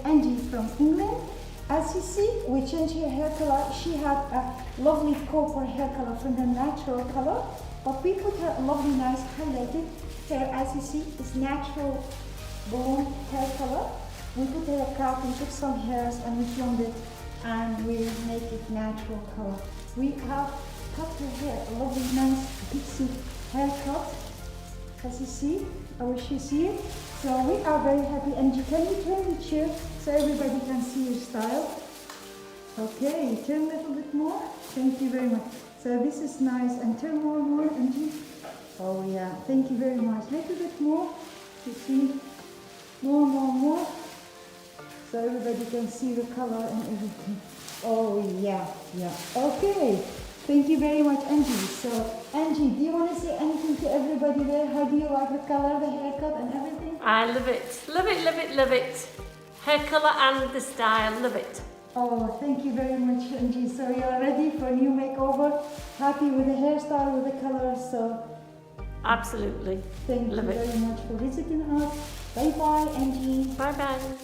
Angie from England. As you see, we changed her hair color. She had a lovely copper hair color from her natural color, but we put her a lovely, nice highlighted hair. As you see, it's natural blonde hair color. We put her a cap, we took some hairs and we filmed it, and we make it natural color. We have cut her hair, a lovely, nice pixie haircut. As you see, I wish you see it. So we are very happy. Angie, can you turn the chair so everybody can see your style? Okay, turn a little bit more. Thank you very much. So this is nice, and turn more, Angie. Oh yeah, thank you very much. Little bit more. You see, more. So everybody can see the color and everything. Oh yeah. Okay. Thank you very much, Angie. So, Angie, do you want to say anything to everybody there? How do you like the color, the haircut and everything? I love it. Love it. Hair colour and the style, love it. Oh, thank you very much, Angie. So you're ready for a new makeover? Happy with the hairstyle, with the color, so... Absolutely. Thank you very much for visiting us. Bye-bye, Angie. Bye-bye.